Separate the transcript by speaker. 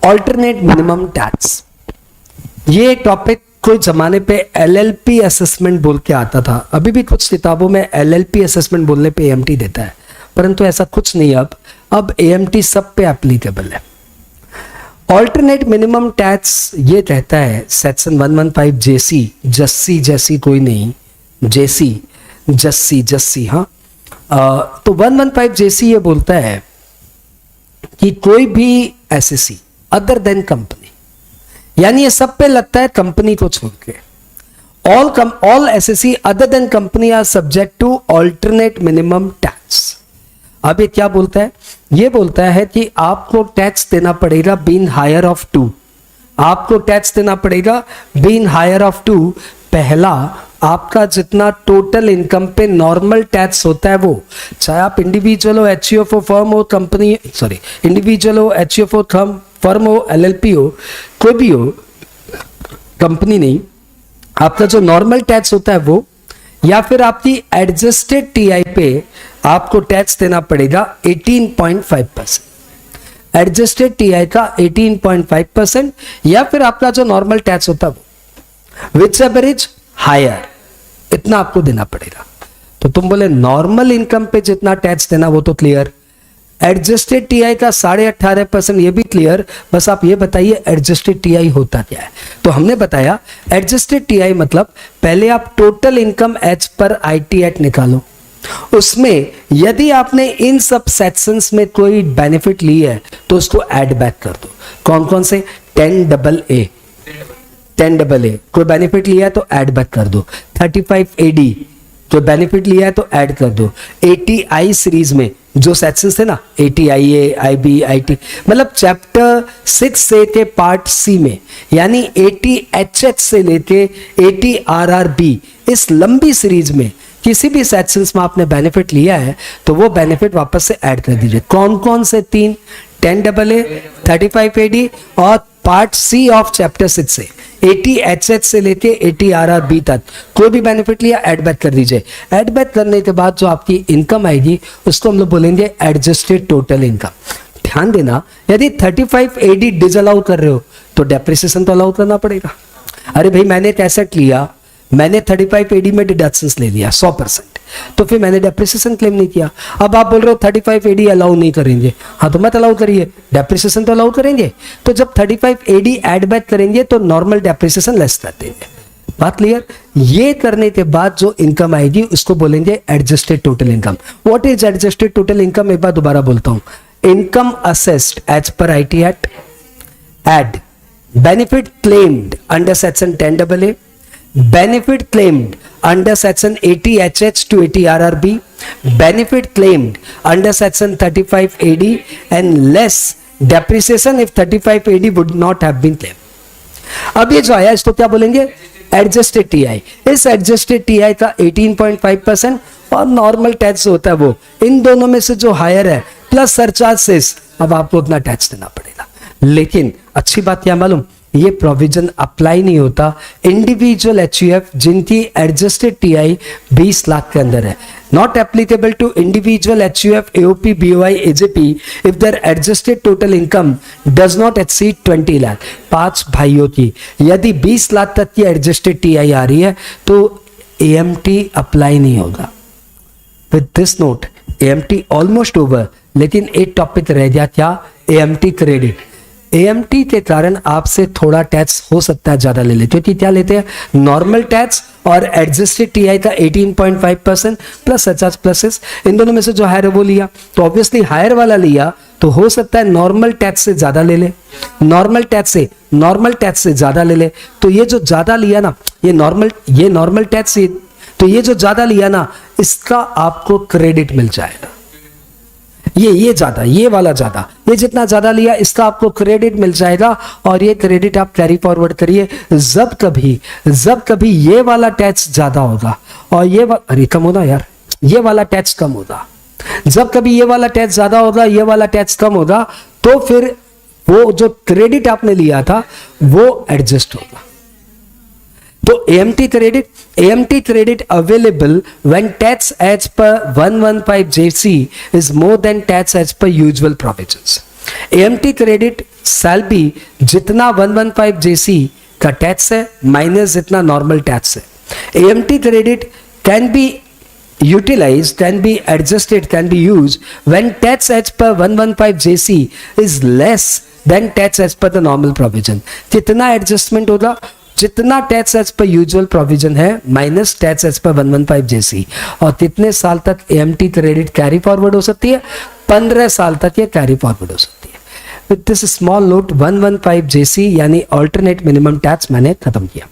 Speaker 1: Alternate minimum tax, ये topic कोई जमाने पे एलएलपी असेसमेंट बोल के आता था, अभी भी कुछ किताबों में एलएलपी असेसमेंट बोलने पे एएमटी देता है, परंतु ऐसा कुछ नहीं। अब एएमटी सब पे एप्लीकेबल है। ऑल्टरनेट मिनिमम टैक्स ये कहता है सेक्शन 115 जेसी, जस्सी जैसी कोई नहीं, जेसी जस्सी, हाँ। तो 115 जेसी ये बोलता है कि कोई भी एसएससी अदर देन कंपनी, यानी ये सब पे लगता है कंपनी को छोड़ के, all assessees other than company are subject to alternate minimum tax. अब ये क्या बोलता है? ये बोलता है कि आपको टैक्स देना पड़ेगा बीइंग हायर ऑफ टू, आपको टैक्स देना पड़ेगा बीइंग हायर ऑफ टू। पहला, आपका जितना टोटल इनकम पे नॉर्मल टैक्स होता है वो, चाहे आप इंडिविजुअल हो, एचयूएफ फर्म हो, कंपनी इंडिविजुअल हो, एचयूएफ फर्म हो, एलएलपी हो, कोई भी हो, कंपनी नहीं, आपका जो नॉर्मल टैक्स होता है वो, या फिर आपकी एडजस्टेड टीआई पे आपको टैक्स देना पड़ेगा 18.5%, एडजस्टेड टीआई का 18.5%, या फिर आपका जो नॉर्मल टैक्स होता है वो, विच एवर इज हायर, इतना आपको देना पड़ेगा। तो तुम बोले नॉर्मल इनकम पे जितना टैक्स देना वो तो क्लियर, एडजस्टेड टीआई का 18.5% ये भी क्लियर, बस आप ये बताइए एडजस्टेड टीआई होता क्या है। तो हमने बताया एडजस्टेड टीआई मतलब पहले आप total income as per IT act निकालो, उसमें यदि आपने इन सब सेक्शंस में कोई बेनिफिट ली है तो उसको ऐड बैक कर दो। कौन कौन से? 10AA कोई बेनिफिट लिया है तो ऐड बैक कर दो, 35AD कोई बेनिफिट लिया है तो ऐड कर दो, 80I सीरीज में जो सेक्शंस थे ना, 80IA, IB, IT, मतलब चैप्टर 6 से के पार्ट C में, यानी 80HH से लेके 80RRB, इस लंबी सीरीज में किसी भी सेक्शंस में आपने बेनिफिट लिया है तो वो बेनिफिट वापस से ऐड कर दीजिए। कौन कौन से? 3, 10AA, 35AD और पार्ट C ऑफ चैप्टर 6 से 80HH से लेके 80RRB तक कोई भी बेनिफिट लिया ऐड बैक कर दीजिए। ऐड बैक करने के बाद जो आपकी इनकम आएगी उसको हम लोग बोलेंगे एडजस्टेड टोटल इनकम। ध्यान देना, यदि 35AD डिसअलाउ कर रहे हो तो डेप्रिसिएशन तो अलाउ करना पड़ेगा। अरे भाई मैंने एक एसेट लिया, मैंने 35AD में डिडक्शंस ले लिया 100%, तो फिर मैंने डेप्रिसिएशन क्लेम नहीं किया। अब आप बोल रहे हो 35AD अलाउ नहीं करेंगे, हाँ तो मत अलाउ करिए, डेप्रिसिएशन तो अलाउ करेंगे। तो जब 35AD ऐड बैक करेंगे तो नॉर्मल डेप्रिसिएशन लेस कर देंगे। बात क्लियर? ये करने के बाद जो इनकम आएगी उसको बोलेंगे adjusted total income. What is adjusted total income? एक बार दोबारा बोलता हूं, income assessed as per IT act, add benefit claimed under section 10AA, benefit claimed under section 80HH to 80RRB, benefit claimed under section 35AD, and less depreciation if 35AD would not have been claimed. अब ये जो आया इसको क्या बोलेंगे? Adjusted TI. इस adjusted TI का 18.5% और नॉर्मल टैक्स होता है वो, इन दोनों में से जो हायर है प्लस सरचार्ज सेस, अब आपको उतना टैक्स देना पड़ेगा। लेकिन अच्छी बात क्या मालूम, ये प्रोविजन अप्लाई नहीं होता इंडिविजुअल एचयूएफ जिनकी एडजस्टेड टीआई 20 लाख के अंदर है। Not applicable to individual HUF, AOP, BOI, AJP if their adjusted total income does not exceed 20 lakh. 5 भाइयों की यदि 20 लाख तक की एडजस्टेड टीआई आ रही है तो एएमटी अप्लाई नहीं होगा। With this note AMT almost over, लेकिन एक टॉपिक रह गया, क्या? EMT credit. एएमटी के कारण आपसे थोड़ा टैक्स हो सकता है ज्यादा ले लेते, क्योंकि क्या लेते हैं? नॉर्मल टैक्स और एडजस्टेड टीआई का 18.5% प्लस सरचार्ज प्लसेस, इन दोनों में से जो हायर है वो लिया, तो ऑब्वियसली हायर वाला लिया तो हो सकता है नॉर्मल टैक्स से ज्यादा ले ले, नॉर्मल टैक्स से ज्यादा ले ले। तो ये जो ज्यादा लिया ना, ये नॉर्मल टैक्स, तो ये जो ज्यादा लिया ना इसका आपको क्रेडिट मिल जाएगा। ये ज्यादा, ये वाला ज्यादा, ये जितना ज्यादा लिया इसका आपको क्रेडिट मिल जाएगा, और ये क्रेडिट आप कैरी फॉरवर्ड करिए। जब कभी ये वाला टैक्स ज्यादा होगा और अरे कम होगा यार, ये वाला टैक्स कम होगा, जब कभी ये वाला टैक्स ज्यादा होगा, ये वाला टैक्स कम होगा, तो फिर वो जो क्रेडिट आपने लिया था वो एडजस्ट होगा। तो AMT credit available when tax as per 115 JC is more than tax as per usual provisions. AMT credit shall be जितना 115 JC का टैक्स है माइनस जितना नॉर्मल टैक्स है. AMT credit can be utilized, can be adjusted, can be used when tax as per 115 JC is less than tax as per the normal provision. कितना adjustment होगा? जितना tax as per usual provision है minus tax as per 115 JC. और कितने साल तक AMT credit carry forward हो सकती है? 15 साल तक ये कैरी फॉरवर्ड हो सकती है. With this small note 115 JC यानी ऑल्टरनेट मिनिमम टैक्स मैंने खत्म किया.